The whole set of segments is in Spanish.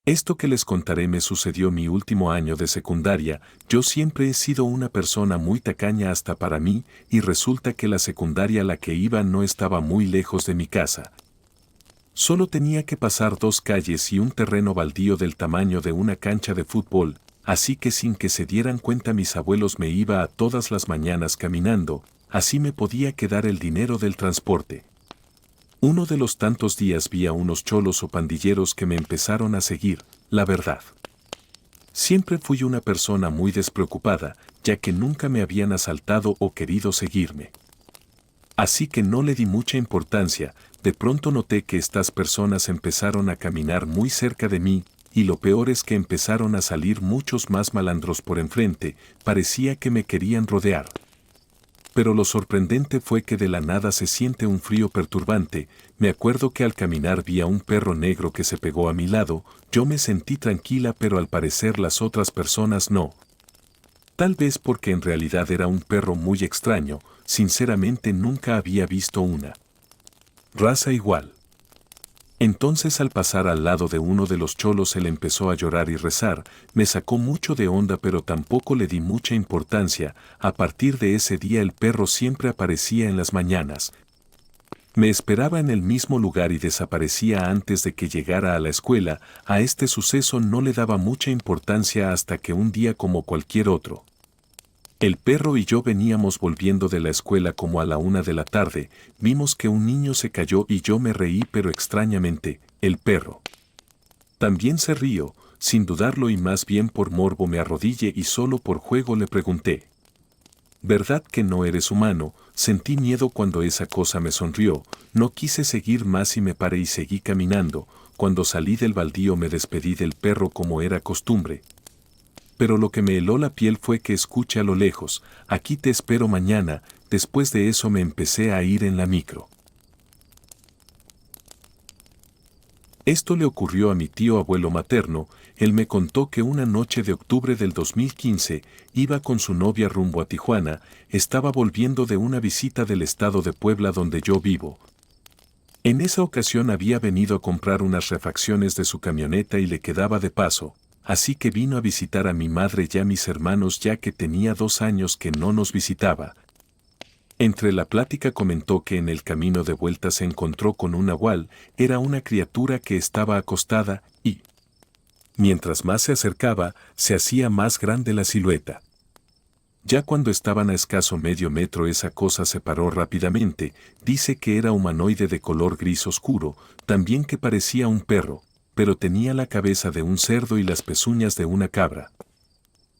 Esto que les contaré me sucedió mi último año de secundaria. Yo siempre he sido una persona muy tacaña hasta para mí, y resulta que la secundaria a la que iba no estaba muy lejos de mi casa. Solo tenía que pasar 2 calles y un terreno baldío del tamaño de una cancha de fútbol, así que sin que se dieran cuenta mis abuelos me iba a todas las mañanas caminando, así me podía quedar el dinero del transporte. Uno de los tantos días vi a unos cholos o pandilleros que me empezaron a seguir, la verdad. Siempre fui una persona muy despreocupada, ya que nunca me habían asaltado o querido seguirme. Así que no le di mucha importancia. De pronto noté que estas personas empezaron a caminar muy cerca de mí, y lo peor es que empezaron a salir muchos más malandros por enfrente, parecía que me querían rodear. Pero lo sorprendente fue que de la nada se siente un frío perturbante. Me acuerdo que al caminar vi a un perro negro que se pegó a mi lado. Yo me sentí tranquila, pero al parecer las otras personas no. Tal vez porque en realidad era un perro muy extraño. Sinceramente nunca había visto una raza igual. Entonces al pasar al lado de uno de los cholos él empezó a llorar y rezar. Me sacó mucho de onda, pero tampoco le di mucha importancia. A partir de ese día el perro siempre aparecía en las mañanas. Me esperaba en el mismo lugar y desaparecía antes de que llegara a la escuela. A este suceso no le daba mucha importancia hasta que un día, como cualquier otro, el perro y yo veníamos volviendo de la escuela como a la 1 de la tarde, vimos que un niño se cayó y yo me reí, pero extrañamente, el perro también se rió. Sin dudarlo y más bien por morbo me arrodillé y solo por juego le pregunté: ¿verdad que no eres humano? Sentí miedo cuando esa cosa me sonrió, no quise seguir más y me paré y seguí caminando. Cuando salí del baldío me despedí del perro como era costumbre. Pero lo que me heló la piel fue que escuché a lo lejos: aquí te espero mañana. Después de eso me empecé a ir en la micro. Esto le ocurrió a mi tío abuelo materno. Él me contó que una noche de octubre del 2015 iba con su novia rumbo a Tijuana. Estaba volviendo de una visita del estado de Puebla donde yo vivo. En esa ocasión había venido a comprar unas refacciones de su camioneta y le quedaba de paso. Así que vino a visitar a mi madre y a mis hermanos, ya que tenía 2 años que no nos visitaba. Entre la plática comentó que en el camino de vuelta se encontró con un nahual. Era una criatura que estaba acostada y, mientras más se acercaba, se hacía más grande la silueta. Ya cuando estaban a escaso medio metro esa cosa se paró rápidamente. Dice que era humanoide de color gris oscuro, también que parecía un perro, pero tenía la cabeza de un cerdo y las pezuñas de una cabra,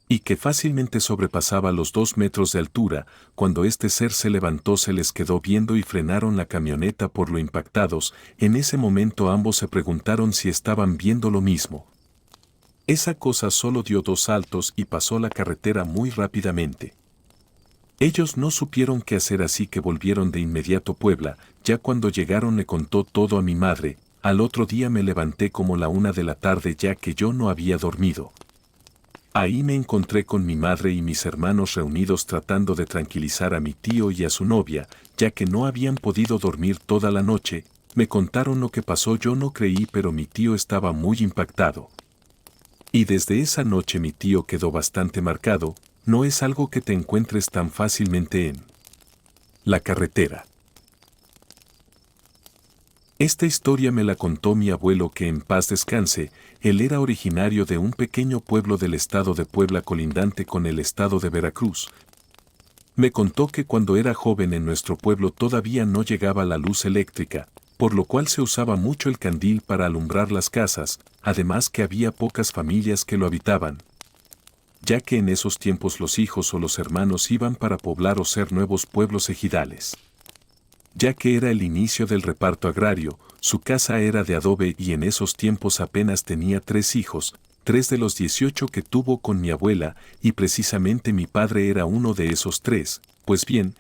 y que fácilmente sobrepasaba los 2 metros de altura. Cuando este ser se levantó se les quedó viendo y frenaron la camioneta por lo impactados. En ese momento ambos se preguntaron si estaban viendo lo mismo. Esa cosa solo dio 2 saltos y pasó la carretera muy rápidamente. Ellos no supieron qué hacer, así que volvieron de inmediato a Puebla. Ya cuando llegaron le contó todo a mi madre. Al otro día me levanté como la 1 de la tarde, ya que yo no había dormido. Ahí me encontré con mi madre y mis hermanos reunidos tratando de tranquilizar a mi tío y a su novia, ya que no habían podido dormir toda la noche. Me contaron lo que pasó. Yo no creí, pero mi tío estaba muy impactado. Y desde esa noche mi tío quedó bastante marcado. No es algo que te encuentres tan fácilmente en la carretera. Esta historia me la contó mi abuelo, que en paz descanse. Él era originario de un pequeño pueblo del estado de Puebla colindante con el estado de Veracruz. Me contó que cuando era joven en nuestro pueblo todavía no llegaba la luz eléctrica, por lo cual se usaba mucho el candil para alumbrar las casas, además que había pocas familias que lo habitaban, ya que en esos tiempos los hijos o los hermanos iban para poblar o ser nuevos pueblos ejidales. Ya que era el inicio del reparto agrario, su casa era de adobe y en esos tiempos apenas tenía 3 hijos, 3 de los 18 que tuvo con mi abuela, y precisamente mi padre era uno de esos 3. Pues bien,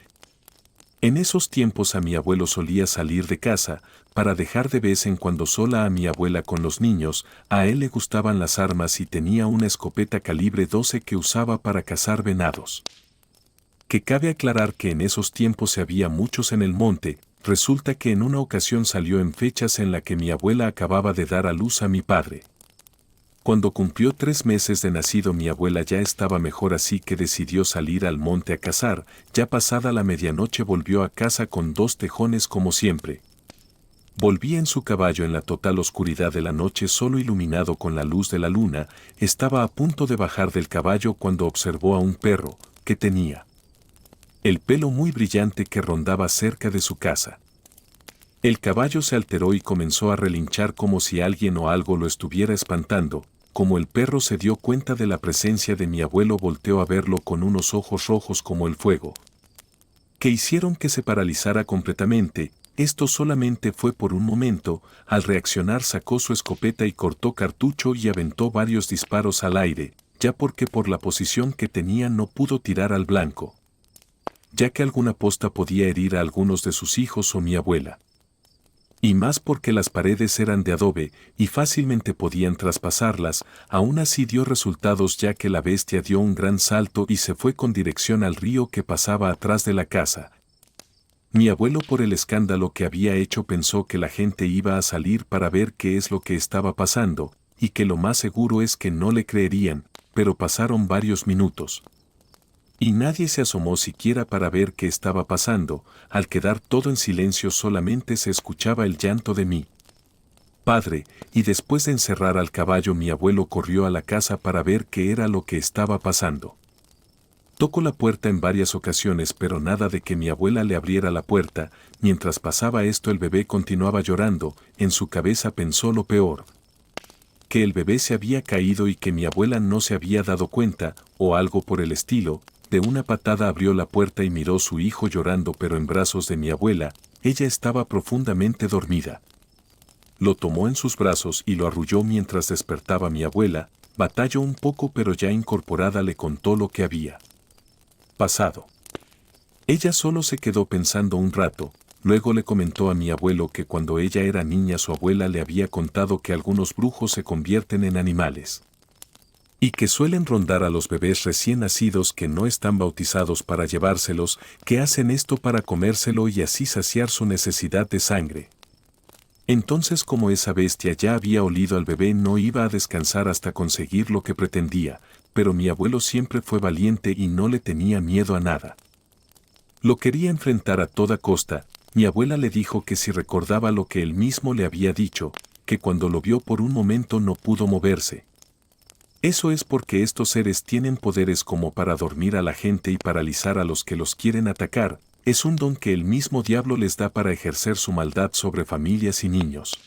en esos tiempos a mi abuelo solía salir de casa para dejar de vez en cuando sola a mi abuela con los niños. A él le gustaban las armas y tenía una escopeta calibre 12 que usaba para cazar venados. Que cabe aclarar que en esos tiempos se había muchos en el monte. Resulta que en una ocasión salió en fechas en la que mi abuela acababa de dar a luz a mi padre. Cuando cumplió 3 meses de nacido mi abuela ya estaba mejor, así que decidió salir al monte a cazar. Ya pasada la medianoche volvió a casa con 2 tejones como siempre. Volvía en su caballo en la total oscuridad de la noche, solo iluminado con la luz de la luna. Estaba a punto de bajar del caballo cuando observó a un perro, que tenía el pelo muy brillante, que rondaba cerca de su casa. El caballo se alteró y comenzó a relinchar como si alguien o algo lo estuviera espantando. Como el perro se dio cuenta de la presencia de mi abuelo, volteó a verlo con unos ojos rojos como el fuego, que hicieron que se paralizara completamente. Esto solamente fue por un momento. Al reaccionar sacó su escopeta y cortó cartucho y aventó varios disparos al aire, ya porque por la posición que tenía no pudo tirar al blanco, ya que alguna posta podía herir a algunos de sus hijos o mi abuela. Y más porque las paredes eran de adobe y fácilmente podían traspasarlas. Aún así dio resultados, ya que la bestia dio un gran salto y se fue con dirección al río que pasaba atrás de la casa. Mi abuelo, por el escándalo que había hecho, pensó que la gente iba a salir para ver qué es lo que estaba pasando, y que lo más seguro es que no le creerían, pero pasaron varios minutos y nadie se asomó siquiera para ver qué estaba pasando. Al quedar todo en silencio solamente se escuchaba el llanto de mi padre, y después de encerrar al caballo mi abuelo corrió a la casa para ver qué era lo que estaba pasando. Tocó la puerta en varias ocasiones, pero nada de que mi abuela le abriera la puerta. Mientras pasaba esto, el bebé continuaba llorando. En su cabeza pensó lo peor, que el bebé se había caído y que mi abuela no se había dado cuenta, o algo por el estilo. De una patada abrió la puerta y miró a su hijo llorando, pero en brazos de mi abuela. Ella estaba profundamente dormida. Lo tomó en sus brazos y lo arrulló mientras despertaba mi abuela. Batalló un poco, pero ya incorporada le contó lo que había pasado. Ella solo se quedó pensando un rato. Luego le comentó a mi abuelo que cuando ella era niña su abuela le había contado que algunos brujos se convierten en animales y que suelen rondar a los bebés recién nacidos que no están bautizados para llevárselos, que hacen esto para comérselo y así saciar su necesidad de sangre. Entonces, como esa bestia ya había olido al bebé, no iba a descansar hasta conseguir lo que pretendía, pero mi abuelo siempre fue valiente y no le tenía miedo a nada. Lo quería enfrentar a toda costa. Mi abuela le dijo que si recordaba lo que él mismo le había dicho, que cuando lo vio por un momento no pudo moverse. Eso es porque estos seres tienen poderes como para dormir a la gente y paralizar a los que los quieren atacar. Es un don que el mismo diablo les da para ejercer su maldad sobre familias y niños.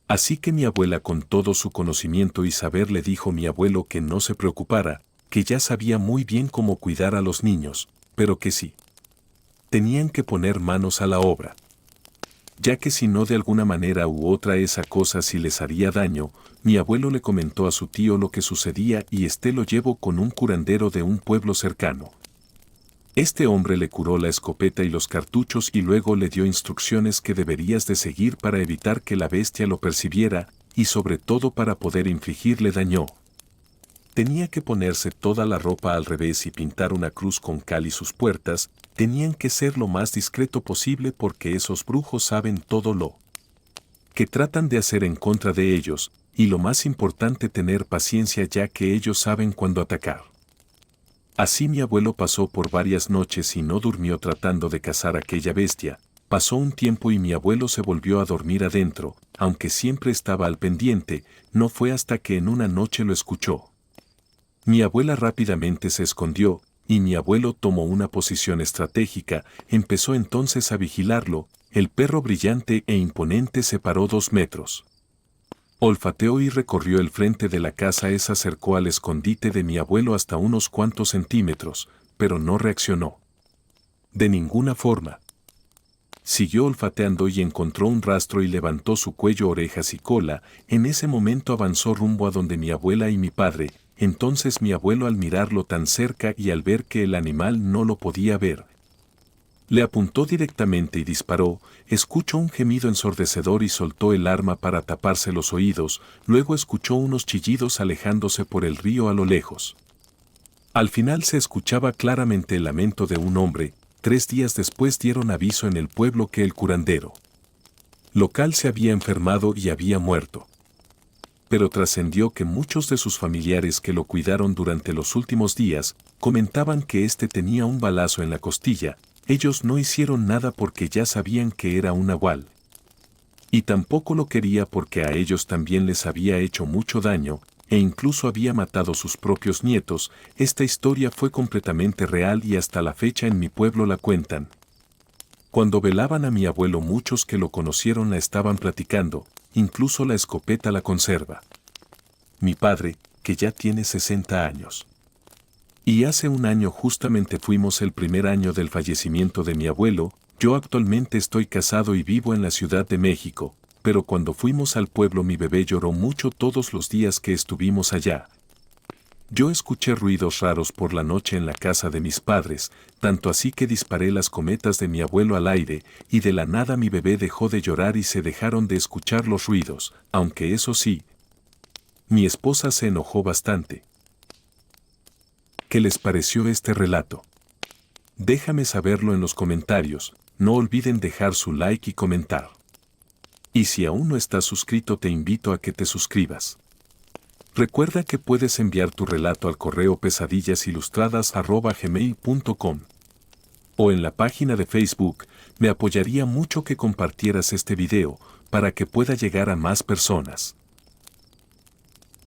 Así que mi abuela, con todo su conocimiento y saber, le dijo a mi abuelo que no se preocupara, que ya sabía muy bien cómo cuidar a los niños, pero que sí tenían que poner manos a la obra, ya que si no, de alguna manera u otra esa cosa sí les haría daño. Mi abuelo le comentó a su tío lo que sucedía y lo llevó con un curandero de un pueblo cercano. Este hombre le curó la escopeta y los cartuchos y luego le dio instrucciones que deberías de seguir para evitar que la bestia lo percibiera y sobre todo para poder infligirle daño. Tenía que ponerse toda la ropa al revés y pintar una cruz con cal y sus puertas tenían que ser lo más discreto posible, porque esos brujos saben todo lo que tratan de hacer en contra de ellos, y lo más importante, tener paciencia, ya que ellos saben cuándo atacar. Así mi abuelo pasó por varias noches y no durmió tratando de cazar aquella bestia. Pasó un tiempo y mi abuelo se volvió a dormir adentro, aunque siempre estaba al pendiente. No fue hasta que en una noche lo escuchó. Mi abuela rápidamente se escondió, y mi abuelo tomó una posición estratégica. Empezó entonces a vigilarlo. El perro brillante e imponente se paró 2 metros. Olfateó y recorrió el frente de la casa. Se acercó al escondite de mi abuelo hasta unos cuantos centímetros, pero no reaccionó de ninguna forma. Siguió olfateando y encontró un rastro y levantó su cuello, orejas y cola. En ese momento avanzó rumbo a donde mi abuela y mi padre. Entonces mi abuelo, al mirarlo tan cerca y al ver que el animal no lo podía ver, le apuntó directamente y disparó. Escuchó un gemido ensordecedor y soltó el arma para taparse los oídos. Luego escuchó unos chillidos alejándose por el río a lo lejos. Al final se escuchaba claramente el lamento de un hombre. 3 días después dieron aviso en el pueblo que el curandero local se había enfermado y había muerto. pero trascendió que muchos de sus familiares que lo cuidaron durante los últimos días comentaban que éste tenía un balazo en la costilla. Ellos no hicieron nada porque ya sabían que era un nahual. Y tampoco lo quería porque a ellos también les había hecho mucho daño, e incluso había matado sus propios nietos. Esta historia fue completamente real y hasta la fecha en mi pueblo la cuentan. Cuando velaban a mi abuelo muchos que lo conocieron la estaban platicando, incluso la escopeta la conserva. Mi padre, que ya tiene 60 años. Y hace un año justamente fuimos el primer año del fallecimiento de mi abuelo. Yo actualmente estoy casado y vivo en la Ciudad de México, pero cuando fuimos al pueblo mi bebé lloró mucho todos los días que estuvimos allá. Yo escuché ruidos raros por la noche en la casa de mis padres, tanto así que disparé las cometas de mi abuelo al aire, y de la nada mi bebé dejó de llorar y se dejaron de escuchar los ruidos, aunque eso sí, mi esposa se enojó bastante. ¿Qué les pareció este relato? Déjame saberlo en los comentarios, no olviden dejar su like y comentar. Y si aún no estás suscrito te invito a que te suscribas. Recuerda que puedes enviar tu relato al correo pesadillasilustradas@gmail.com o en la página de Facebook. Me apoyaría mucho que compartieras este video para que pueda llegar a más personas.